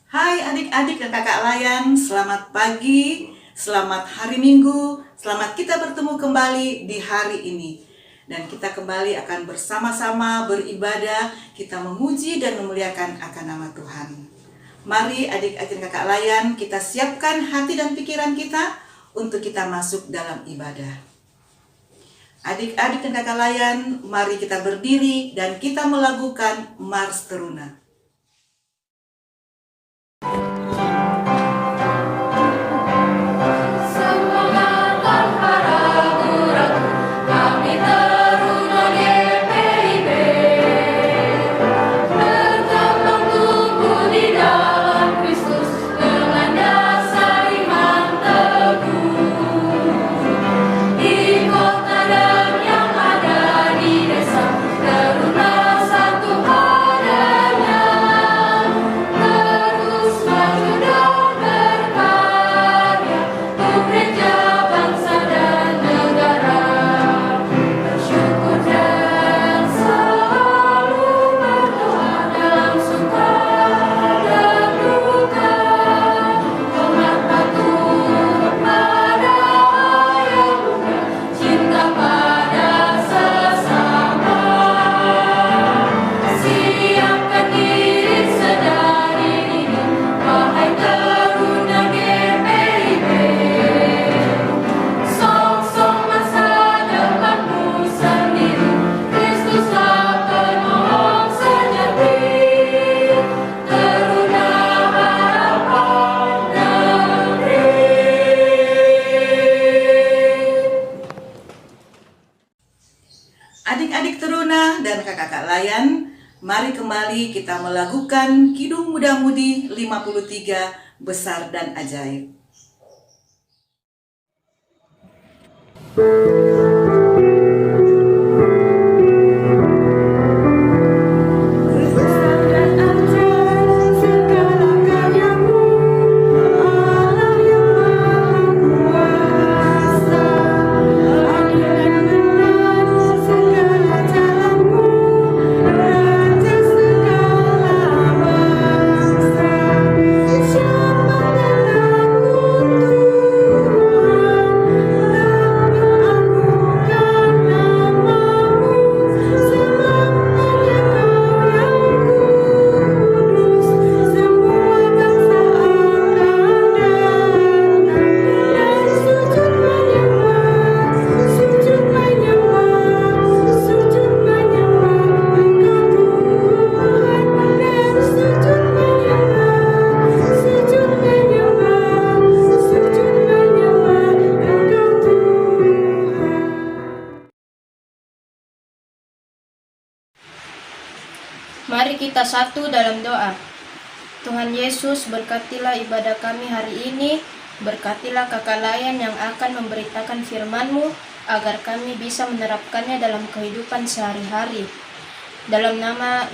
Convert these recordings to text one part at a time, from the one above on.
Hai adik-adik dan kakak layan, selamat pagi, selamat hari Minggu, selamat kita bertemu kembali di hari ini. Dan kita kembali akan bersama-sama beribadah, kita memuji dan memuliakan akan nama Tuhan. Mari adik-adik dan kakak layan, kita siapkan hati dan pikiran kita untuk kita masuk dalam ibadah. Adik-adik dan kakak layan, mari kita berdiri dan kita melakukan Mars Teruna. Adik-adik teruna dan kakak-kakak layan, mari kembali kita melakukan Kidung Muda-Mudi 53 Besar dan Ajaib. Mari kita satu dalam doa. Tuhan Yesus, berkatilah ibadah kami hari ini, berkatilah kakak layan yang akan memberitakan firman-Mu, agar kami bisa menerapkannya dalam kehidupan sehari-hari. Dalam nama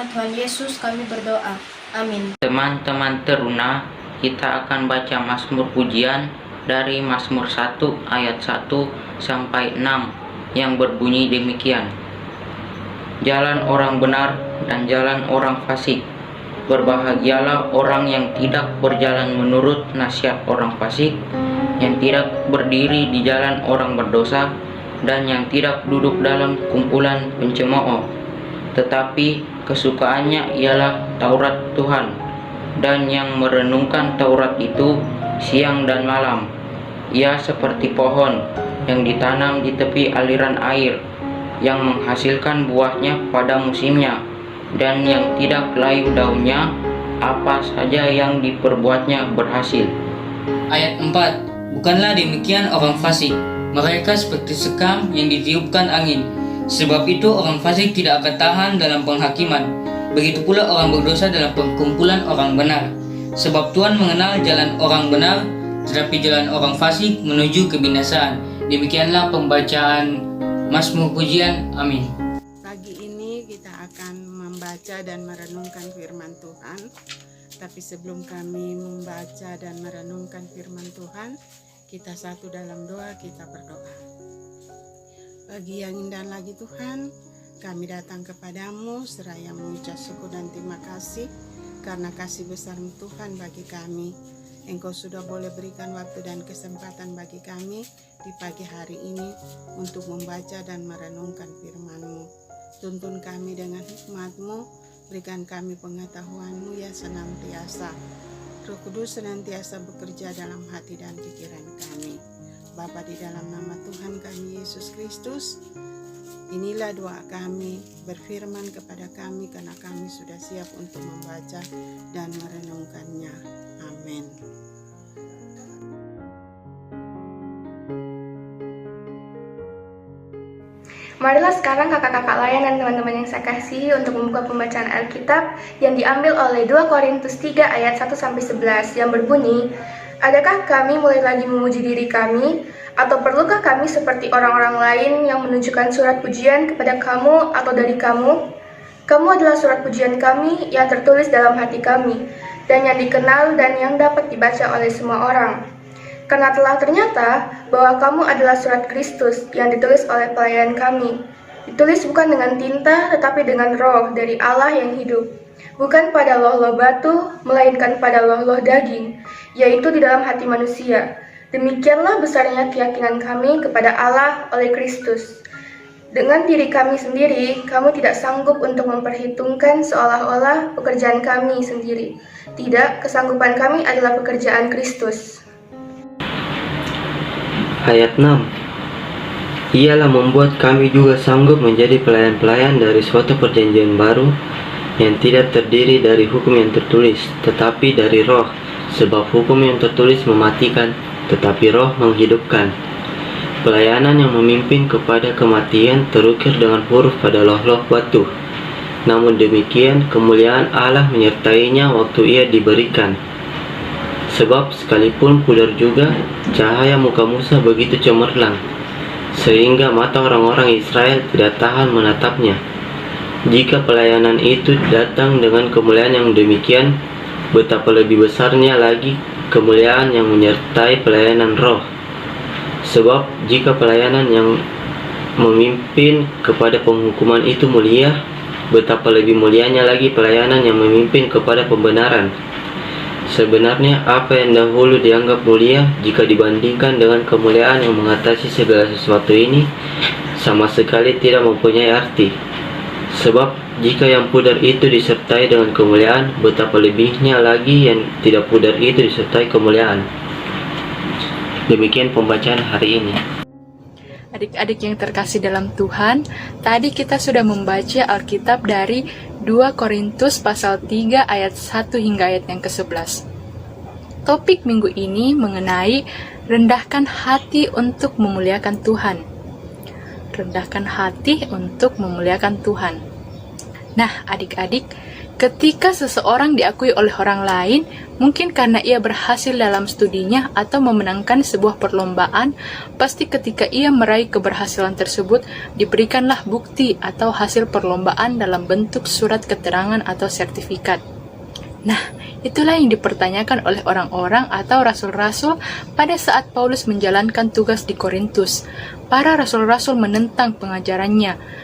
Tuhan Yesus kami berdoa. Amin. Teman-teman teruna, kita akan baca Mazmur Pujian dari Mazmur 1 ayat 1 sampai 6 yang berbunyi demikian. Jalan orang benar dan jalan orang fasik. Berbahagialah orang yang tidak berjalan menurut nasihat orang fasik, yang tidak berdiri di jalan orang berdosa, dan yang tidak duduk dalam kumpulan pencemooh. Tetapi kesukaannya ialah Taurat Tuhan, dan yang merenungkan Taurat itu siang dan malam. Ia seperti pohon yang ditanam di tepi aliran air, yang menghasilkan buahnya pada musimnya, dan yang tidak layu daunnya, apa saja yang diperbuatnya berhasil. Ayat 4. Bukanlah demikian orang fasik, mereka seperti sekam yang ditiupkan angin. Sebab itu orang fasik tidak akan tahan dalam penghakiman, begitu pula orang berdosa dalam perkumpulan orang benar. Sebab Tuhan mengenal jalan orang benar, tetapi jalan orang fasik menuju kebinasaan. Demikianlah pembacaan Mazmur Pujian. Amin. Pagi ini kita akan membaca dan merenungkan firman Tuhan. Tapi sebelum kami membaca dan merenungkan firman Tuhan, kita satu dalam doa, kita berdoa. Pagi yang indah lagi Tuhan, kami datang kepadamu seraya mengucap syukur dan terima kasih karena kasih besar Tuhan bagi kami. Engkau sudah boleh berikan waktu dan kesempatan bagi kami di pagi hari ini untuk membaca dan merenungkan firman-Mu. Tuntun kami dengan hikmat-Mu, berikan kami pengetahuan-Mu ya senantiasa. Roh Kudus senantiasa bekerja dalam hati dan pikiran kami. Bapa, di dalam nama Tuhan kami Yesus Kristus, inilah doa kami, berfirman kepada kami karena kami sudah siap untuk membaca dan merenungkannya. Amin. Marilah sekarang kakak-kakak layan dan teman-teman yang saya kasihi untuk membuka pembacaan Alkitab yang diambil oleh 2 Korintus 3 ayat 1-11 yang berbunyi, "Adakah kami mulai lagi memuji diri kami? Atau perlukah kami seperti orang-orang lain yang menunjukkan surat pujian kepada kamu atau dari kamu? Kamu adalah surat pujian kami yang tertulis dalam hati kami, dan yang dikenal dan yang dapat dibaca oleh semua orang. Karena telah ternyata bahwa kamu adalah surat Kristus yang ditulis oleh pelayan kami. Ditulis bukan dengan tinta, tetapi dengan roh dari Allah yang hidup. Bukan pada loh-loh batu, melainkan pada loh-loh daging, yaitu di dalam hati manusia. Demikianlah besarnya keyakinan kami kepada Allah oleh Kristus. Dengan diri kami sendiri, kami tidak sanggup untuk memperhitungkan seolah-olah pekerjaan kami sendiri. Tidak, kesanggupan kami adalah pekerjaan Kristus." Ayat 6. Ialah membuat kami juga sanggup menjadi pelayan-pelayan dari suatu perjanjian baru yang tidak terdiri dari hukum yang tertulis, tetapi dari roh, sebab hukum yang tertulis mematikan, tetapi roh menghidupkan. Pelayanan yang memimpin kepada kematian terukir dengan huruf pada loh-loh batu. Namun demikian, kemuliaan Allah menyertainya waktu ia diberikan. Sebab sekalipun pudar juga, cahaya muka Musa begitu cemerlang, sehingga mata orang-orang Israel tidak tahan menatapnya. Jika pelayanan itu datang dengan kemuliaan yang demikian, betapa lebih besarnya lagi kemuliaan yang menyertai pelayanan roh. Sebab jika pelayanan yang memimpin kepada penghukuman itu mulia, betapa lebih mulianya lagi pelayanan yang memimpin kepada pembenaran. Sebenarnya apa yang dahulu dianggap mulia jika dibandingkan dengan kemuliaan yang mengatasi segala sesuatu ini sama sekali tidak mempunyai arti. Sebab jika yang pudar itu disertai dengan kemuliaan, betapa lebihnya lagi yang tidak pudar itu disertai kemuliaan. Demikian pembacaan hari ini. Adik-adik yang terkasih dalam Tuhan, tadi kita sudah membaca Alkitab dari 2 Korintus pasal 3 ayat 1 hingga ayat yang ke-11. Topik minggu ini mengenai rendahkan hati untuk memuliakan Tuhan. Rendahkan hati untuk memuliakan Tuhan. Nah, adik-adik, ketika seseorang diakui oleh orang lain, mungkin karena ia berhasil dalam studinya atau memenangkan sebuah perlombaan, pasti ketika ia meraih keberhasilan tersebut, diberikanlah bukti atau hasil perlombaan dalam bentuk surat keterangan atau sertifikat. Nah, itulah yang dipertanyakan oleh orang-orang atau rasul-rasul pada saat Paulus menjalankan tugas di Korintus. Para rasul-rasul menentang pengajarannya.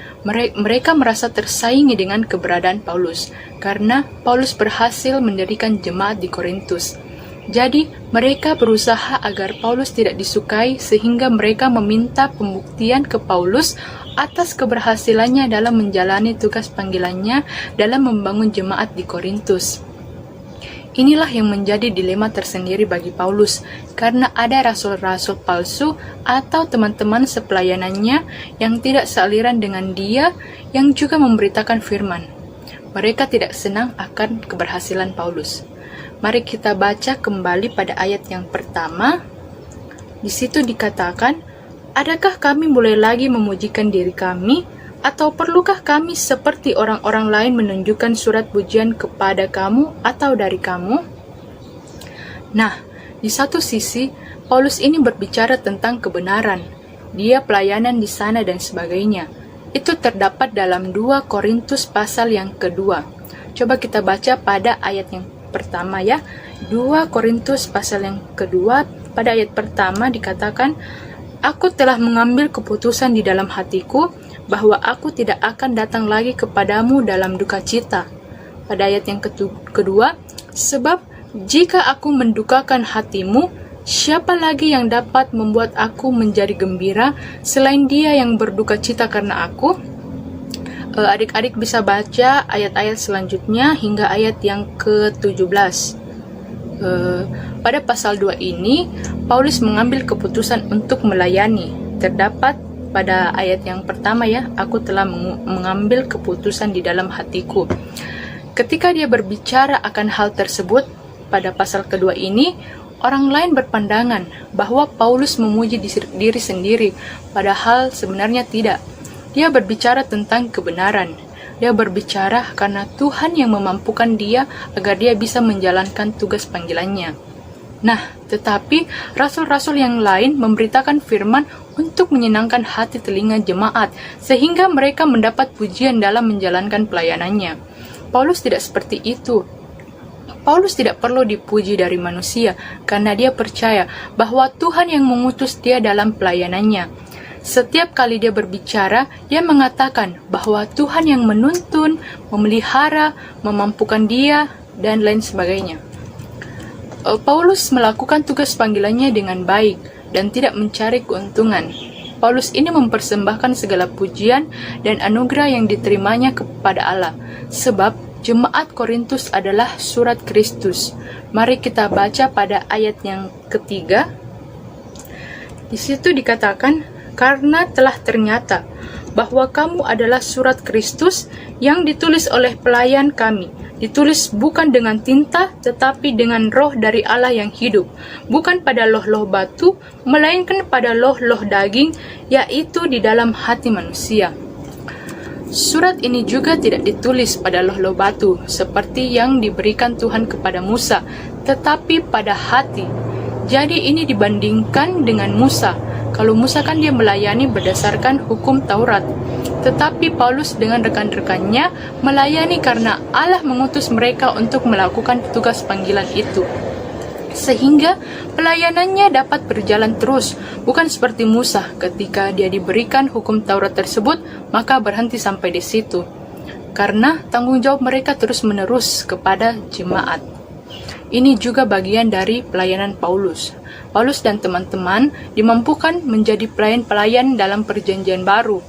Mereka merasa tersaingi dengan keberadaan Paulus, karena Paulus berhasil mendirikan jemaat di Korintus. Jadi, mereka berusaha agar Paulus tidak disukai sehingga mereka meminta pembuktian ke Paulus atas keberhasilannya dalam menjalani tugas panggilannya dalam membangun jemaat di Korintus. Inilah yang menjadi dilema tersendiri bagi Paulus, karena ada rasul-rasul palsu atau teman-teman sepelayanannya yang tidak sealiran dengan dia yang juga memberitakan firman. Mereka tidak senang akan keberhasilan Paulus. Mari kita baca kembali pada ayat yang pertama. Di situ dikatakan, "Adakah kami boleh lagi memujikan diri kami? Atau perlukah kami seperti orang-orang lain menunjukkan surat pujian kepada kamu atau dari kamu?" Nah, di satu sisi, Paulus ini berbicara tentang kebenaran. Dia pelayanan di sana dan sebagainya. Itu terdapat dalam 2 Korintus pasal yang kedua. Coba kita baca pada ayat yang pertama ya. 2 Korintus pasal yang kedua, pada ayat pertama dikatakan, "Aku telah mengambil keputusan di dalam hatiku, bahwa aku tidak akan datang lagi kepadamu dalam duka cita. pada ayat yang kedua, sebab jika aku mendukakan hatimu, siapa lagi yang dapat membuat aku menjadi gembira selain Dia yang berduka cita karena aku? Adik-adik bisa baca ayat-ayat selanjutnya hingga ayat yang ke-17. Pada pasal 2 ini, Paulus mengambil keputusan untuk melayani. Terdapat pada ayat yang pertama ya, aku telah mengambil keputusan di dalam hatiku. Ketika dia berbicara akan hal tersebut, pada pasal kedua ini, orang lain berpandangan bahwa Paulus memuji diri sendiri, padahal sebenarnya tidak. Dia berbicara tentang kebenaran. Dia berbicara karena Tuhan yang memampukan dia agar dia bisa menjalankan tugas panggilannya. Nah, tetapi rasul-rasul yang lain memberitakan firman untuk menyenangkan hati telinga jemaat, sehingga mereka mendapat pujian dalam menjalankan pelayanannya. Paulus tidak seperti itu. Paulus tidak perlu dipuji dari manusia, karena dia percaya bahwa Tuhan yang mengutus dia dalam pelayanannya. Setiap kali dia berbicara, dia mengatakan bahwa Tuhan yang menuntun, memelihara, memampukan dia, dan lain sebagainya. Paulus melakukan tugas panggilannya dengan baik dan tidak mencari keuntungan. Paulus ini mempersembahkan segala pujian dan anugerah yang diterimanya kepada Allah, sebab jemaat Korintus adalah surat Kristus. Mari kita baca pada ayat yang ketiga. Di situ dikatakan, karena telah ternyata bahwa kamu adalah surat Kristus yang ditulis oleh pelayan kami, ditulis bukan dengan tinta, tetapi dengan roh dari Allah yang hidup, bukan pada loh-loh batu, melainkan pada loh-loh daging, yaitu di dalam hati manusia. Surat ini juga tidak ditulis pada loh-loh batu, seperti yang diberikan Tuhan kepada Musa, tetapi pada hati. Jadi ini dibandingkan dengan Musa. Kalau Musa kan dia melayani berdasarkan hukum Taurat, tetapi Paulus dengan rekan-rekannya melayani karena Allah mengutus mereka untuk melakukan tugas panggilan itu, sehingga pelayanannya dapat berjalan terus, bukan seperti Musa ketika dia diberikan hukum Taurat tersebut maka berhenti sampai di situ, karena tanggung jawab mereka terus-menerus kepada jemaat. Ini juga bagian dari pelayanan Paulus. Paulus dan teman-teman dimampukan menjadi pelayan-pelayan dalam perjanjian baru.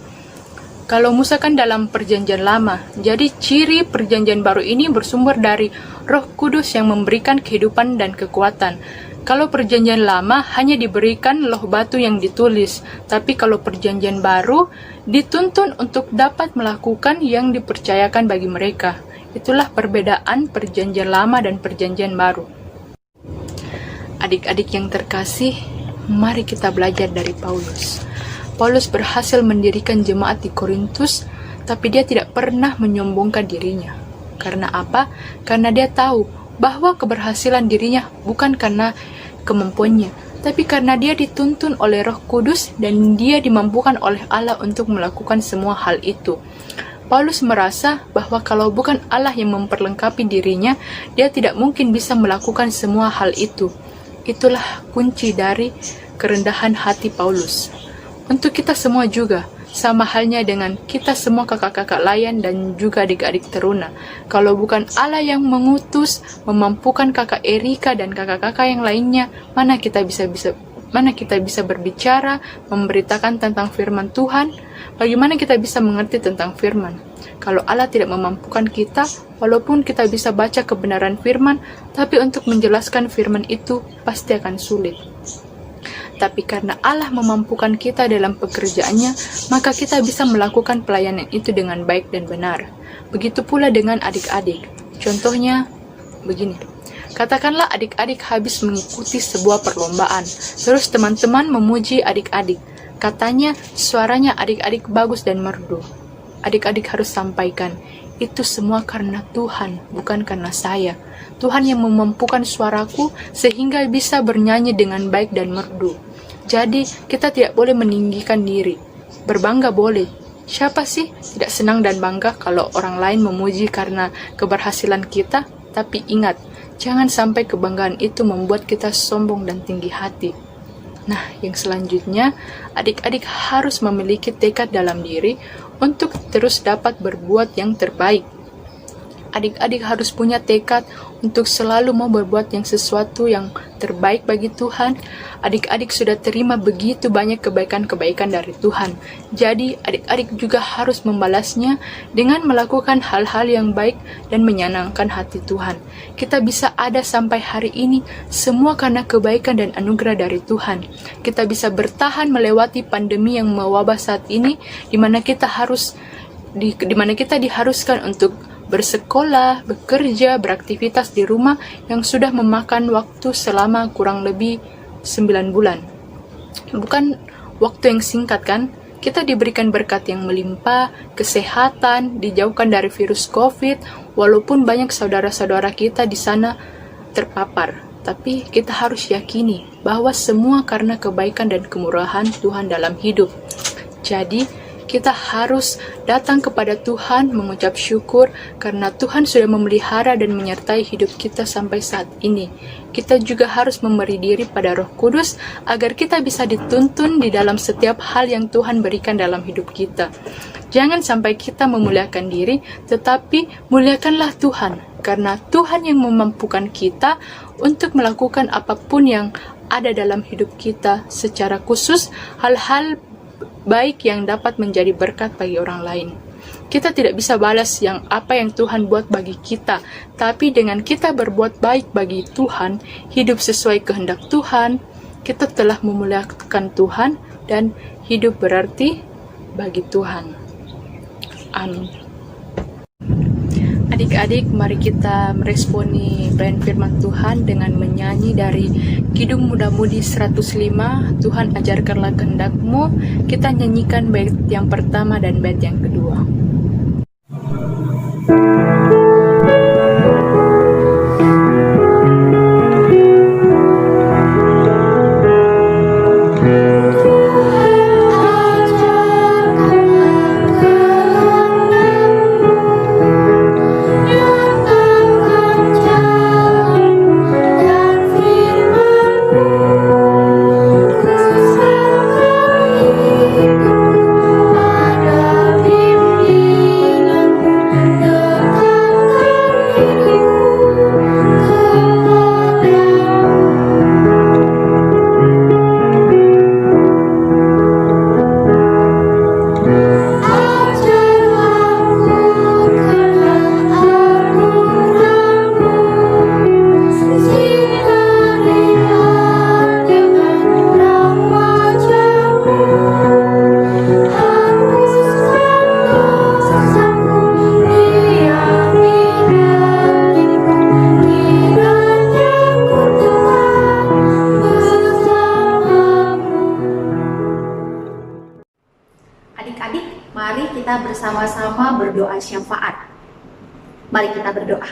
Kalau Musa kan dalam perjanjian lama, jadi ciri perjanjian baru ini bersumber dari Roh Kudus yang memberikan kehidupan dan kekuatan. Kalau perjanjian lama hanya diberikan loh batu yang ditulis, tapi kalau perjanjian baru dituntun untuk dapat melakukan yang dipercayakan bagi mereka. Itulah perbedaan perjanjian lama dan perjanjian baru. Adik-adik yang terkasih, mari kita belajar dari Paulus. Paulus berhasil mendirikan jemaat di Korintus, tapi dia tidak pernah menyombongkan dirinya. Karena apa? Karena dia tahu bahwa keberhasilan dirinya bukan karena kemampuannya, tapi karena dia dituntun oleh Roh Kudus dan dia dimampukan oleh Allah untuk melakukan semua hal itu. Paulus merasa bahwa kalau bukan Allah yang memperlengkapi dirinya, dia tidak mungkin bisa melakukan semua hal itu. Itulah kunci dari kerendahan hati Paulus. Untuk kita semua juga, sama halnya dengan kita semua kakak-kakak layan dan juga adik-adik teruna. Kalau bukan Allah yang mengutus, memampukan kakak Erika dan kakak-kakak yang lainnya, mana kita bisa berbicara, memberitakan tentang firman Tuhan? Bagaimana kita bisa mengerti tentang firman? Kalau Allah tidak memampukan kita, walaupun kita bisa baca kebenaran firman, tapi untuk menjelaskan firman itu pasti akan sulit. Tapi karena Allah memampukan kita dalam pekerjaannya, maka kita bisa melakukan pelayanan itu dengan baik dan benar. Begitu pula dengan adik-adik. Contohnya begini. Katakanlah adik-adik habis mengikuti sebuah perlombaan, terus teman-teman memuji adik-adik. Katanya suaranya adik-adik bagus dan merdu. Adik-adik harus sampaikan, itu semua karena Tuhan, bukan karena saya. Tuhan yang memampukan suaraku sehingga bisa bernyanyi dengan baik dan merdu. Jadi kita tidak boleh meninggikan diri. Berbangga boleh. Siapa sih tidak senang dan bangga kalau orang lain memuji karena keberhasilan kita? Tapi ingat, jangan sampai kebanggaan itu membuat kita sombong dan tinggi hati. Nah, yang selanjutnya, adik-adik harus memiliki tekad dalam diri untuk terus dapat berbuat yang terbaik. adik-adik harus punya tekad untuk selalu mau berbuat yang sesuatu yang terbaik bagi Tuhan. Adik-adik sudah terima begitu banyak kebaikan-kebaikan dari Tuhan. Jadi adik-adik juga harus membalasnya dengan melakukan hal-hal yang baik dan menyenangkan hati Tuhan. Kita bisa ada sampai hari ini semua karena kebaikan dan anugerah dari Tuhan. Kita bisa bertahan melewati pandemi yang mewabah saat ini, di mana kita diharuskan untuk bersekolah, bekerja, beraktivitas di rumah yang sudah memakan waktu selama kurang lebih 9 bulan. Bukan waktu yang singkat kan? Kita diberikan berkat yang melimpah, kesehatan, dijauhkan dari virus COVID, walaupun banyak saudara-saudara kita di sana terpapar. Tapi kita harus yakini bahwa semua karena kebaikan dan kemurahan Tuhan dalam hidup. Jadi, kita harus datang kepada Tuhan mengucap syukur karena Tuhan sudah memelihara dan menyertai hidup kita sampai saat ini. Kita juga harus memberi diri pada Roh Kudus agar kita bisa dituntun di dalam setiap hal yang Tuhan berikan dalam hidup kita. Jangan sampai kita memuliakan diri, tetapi muliakanlah Tuhan, karena Tuhan yang memampukan kita untuk melakukan apapun yang ada dalam hidup kita, secara khusus hal-hal baik yang dapat menjadi berkat bagi orang lain. Kita tidak bisa balas apa yang Tuhan buat bagi kita, tapi dengan kita berbuat baik bagi Tuhan, hidup sesuai kehendak Tuhan, kita telah memuliakan Tuhan dan hidup berarti bagi Tuhan. Amin. Adik-adik, mari kita meresponi pelayan firman Tuhan dengan menyanyi dari Kidung Muda-Mudi 105, Tuhan ajarkanlah kehendak-Mu. Kita nyanyikan bait yang pertama dan bait yang kedua. Adik-adik, mari kita bersama-sama berdoa syafaat. Mari kita berdoa.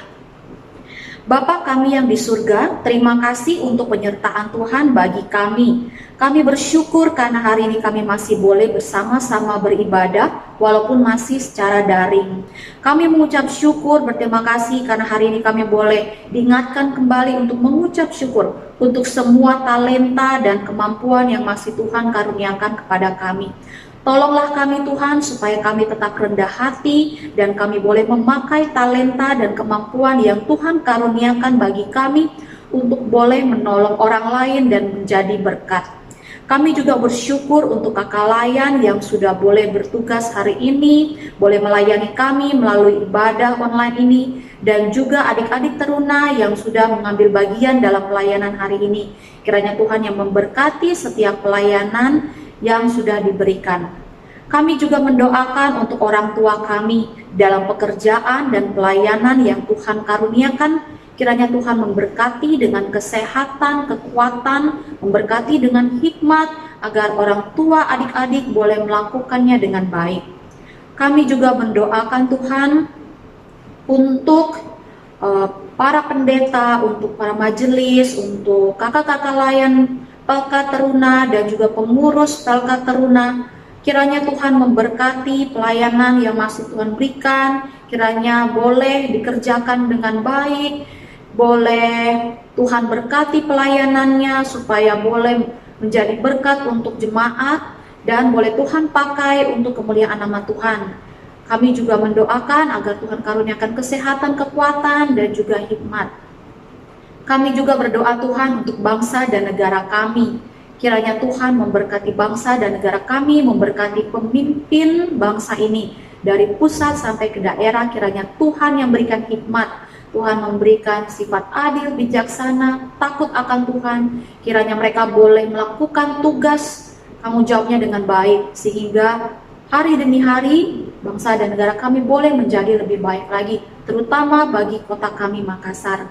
Bapa kami yang di surga, terima kasih untuk penyertaan Tuhan bagi kami. Kami bersyukur karena hari ini kami masih boleh bersama-sama beribadah walaupun masih secara daring. Kami mengucap syukur, berterima kasih karena hari ini kami boleh diingatkan kembali untuk mengucap syukur untuk semua talenta dan kemampuan yang masih Tuhan karuniakan kepada kami. Tolonglah kami Tuhan supaya kami tetap rendah hati dan kami boleh memakai talenta dan kemampuan yang Tuhan karuniakan bagi kami untuk boleh menolong orang lain dan menjadi berkat. Kami juga bersyukur untuk kakak layan yang sudah boleh bertugas hari ini, boleh melayani kami melalui ibadah online ini, dan juga adik-adik teruna yang sudah mengambil bagian dalam pelayanan hari ini. Kiranya Tuhan yang memberkati setiap pelayanan yang sudah diberikan. Kami juga mendoakan untuk orang tua kami dalam pekerjaan dan pelayanan yang Tuhan karuniakan. Kiranya Tuhan memberkati dengan kesehatan, kekuatan, memberkati dengan hikmat agar orang tua adik-adik boleh melakukannya dengan baik. Kami juga mendoakan Tuhan untuk para pendeta, untuk para majelis, untuk kakak-kakak layan Pelkat Teruna dan juga pengurus Pelkat Teruna. Kiranya Tuhan memberkati pelayanan yang masih Tuhan berikan, kiranya boleh dikerjakan dengan baik, boleh Tuhan berkati pelayanannya supaya boleh menjadi berkat untuk jemaat dan boleh Tuhan pakai untuk kemuliaan nama Tuhan. Kami juga mendoakan agar Tuhan karuniakan kesehatan, kekuatan, dan juga hikmat. Kami juga berdoa Tuhan untuk bangsa dan negara kami. Kiranya Tuhan memberkati bangsa dan negara kami, memberkati pemimpin bangsa ini. Dari pusat sampai ke daerah, kiranya Tuhan yang berikan hikmat. Tuhan memberikan sifat adil, bijaksana, takut akan Tuhan. Kiranya mereka boleh melakukan tugas tanggung jawabnya dengan baik, sehingga hari demi hari bangsa dan negara kami boleh menjadi lebih baik lagi, terutama bagi kota kami Makassar.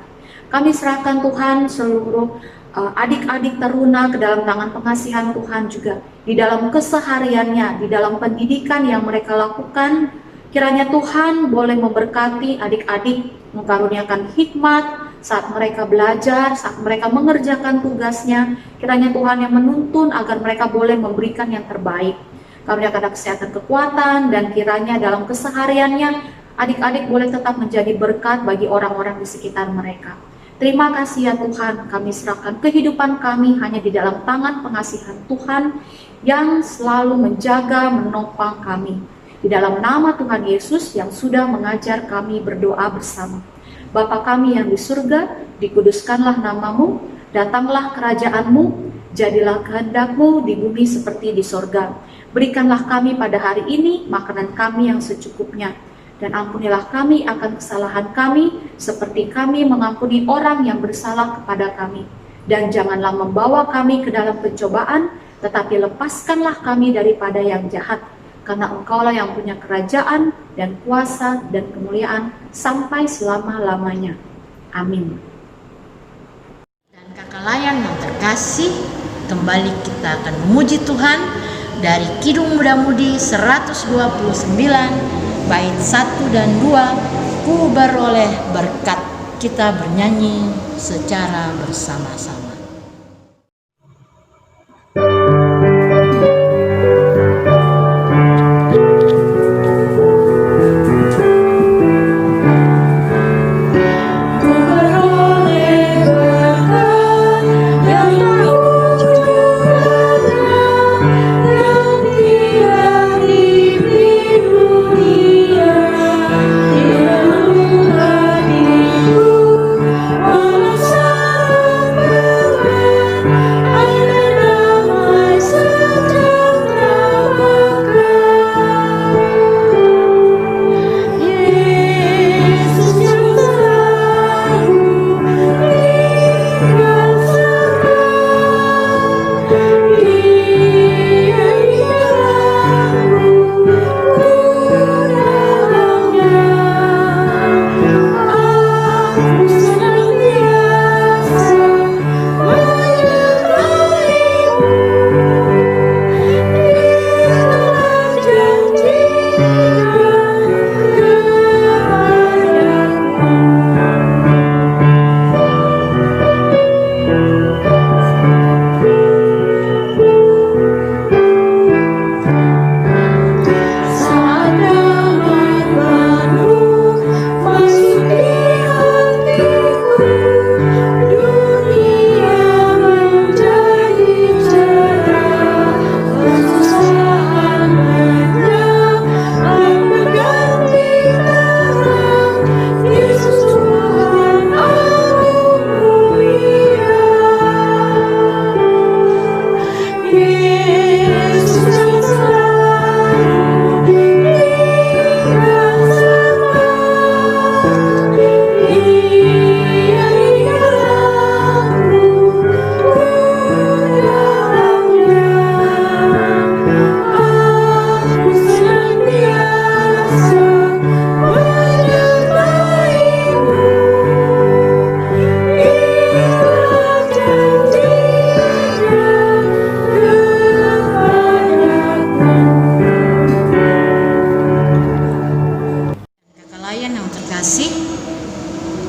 Kami serahkan Tuhan seluruh adik-adik teruna ke dalam tangan pengasihan Tuhan juga, di dalam kesehariannya, di dalam pendidikan yang mereka lakukan. Kiranya Tuhan boleh memberkati adik-adik, mengaruniakan hikmat saat mereka belajar, saat mereka mengerjakan tugasnya. Kiranya Tuhan yang menuntun agar mereka boleh memberikan yang terbaik. Karuniakan kesehatan, kekuatan, dan kiranya dalam kesehariannya adik-adik boleh tetap menjadi berkat bagi orang-orang di sekitar mereka. Terima kasih ya Tuhan, kami serahkan kehidupan kami hanya di dalam tangan pengasihan Tuhan yang selalu menjaga, menopang kami. Di dalam nama Tuhan Yesus yang sudah mengajar kami berdoa bersama. Bapa kami yang di surga, dikuduskanlah namamu, datanglah kerajaan-Mu, jadilah kehendak-Mu di bumi seperti di sorga. Berikanlah kami pada hari ini makanan kami yang secukupnya, dan ampunilah kami akan kesalahan kami, seperti kami mengampuni orang yang bersalah kepada kami. Dan janganlah membawa kami ke dalam pencobaan, tetapi lepaskanlah kami daripada yang jahat. Karena Engkaulah yang punya kerajaan dan kuasa dan kemuliaan sampai selama-lamanya. Amin. Dan kakak layan yang terkasih, kembali kita akan memuji Tuhan dari Kidung Muda-Mudi 129 bait 1 dan 2. Ku beroleh berkat. Kita bernyanyi secara bersama-sama.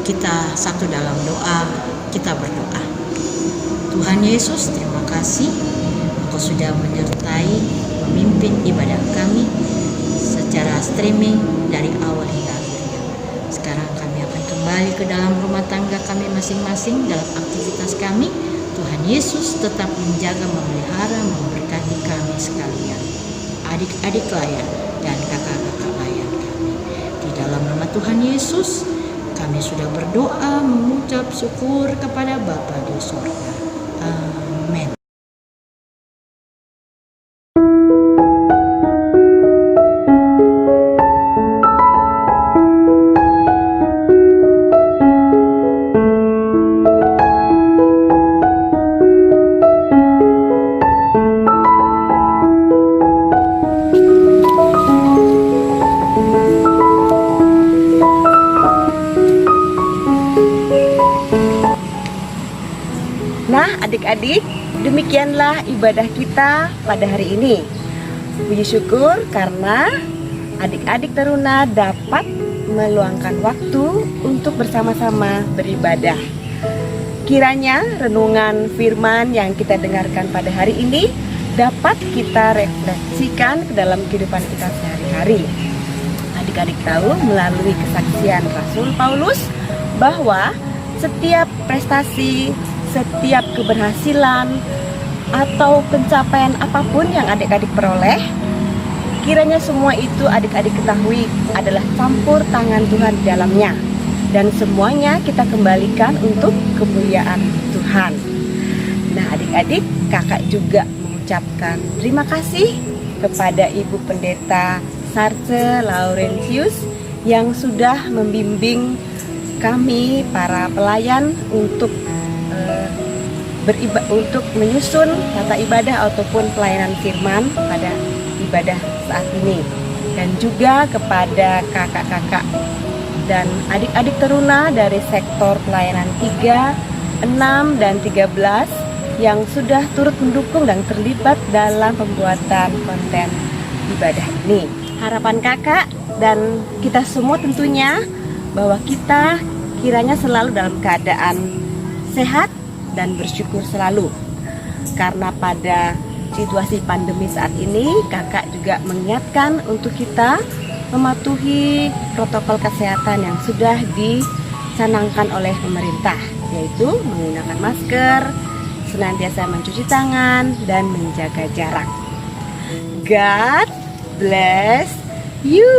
Kita satu dalam doa, kita berdoa. Tuhan Yesus, terima kasih Engkau sudah menyertai, memimpin ibadah kami secara streaming dari awal hingga akhirnya. Sekarang kami akan kembali ke dalam rumah tangga kami masing-masing, dalam aktivitas kami. Tuhan Yesus tetap menjaga, memelihara, memberkati kami sekalian, adik-adik layan dan kakak-kakak layan. Tuhan Yesus, kami sudah berdoa mengucap syukur kepada Bapa di surga. Amin. Nah, adik-adik, demikianlah ibadah kita pada hari ini. Puji syukur karena adik-adik teruna dapat meluangkan waktu untuk bersama-sama beribadah. Kiranya renungan firman yang kita dengarkan pada hari ini dapat kita refleksikan ke dalam kehidupan kita sehari-hari. Adik-adik tahu melalui kesaksian Rasul Paulus bahwa setiap prestasi, setiap keberhasilan atau pencapaian apapun yang adik-adik peroleh, kiranya semua itu adik-adik ketahui adalah campur tangan Tuhan di dalamnya, dan semuanya kita kembalikan untuk kemuliaan Tuhan. Nah, adik-adik, kakak juga mengucapkan terima kasih kepada Ibu Pendeta Sarce Laurentius yang sudah membimbing kami para pelayan untuk menyusun tata ibadah ataupun pelayanan firman pada ibadah saat ini, dan juga kepada kakak-kakak dan adik-adik teruna dari sektor pelayanan 3, 6, dan 13 yang sudah turut mendukung dan terlibat dalam pembuatan konten ibadah ini. Harapan kakak dan kita semua tentunya bahwa kita kiranya selalu dalam keadaan sehat dan bersyukur selalu. Karena pada situasi pandemi saat ini, kakak juga mengingatkan untuk kita mematuhi protokol kesehatan yang sudah dicanangkan oleh pemerintah, yaitu menggunakan masker, senantiasa mencuci tangan, dan menjaga jarak. God bless you.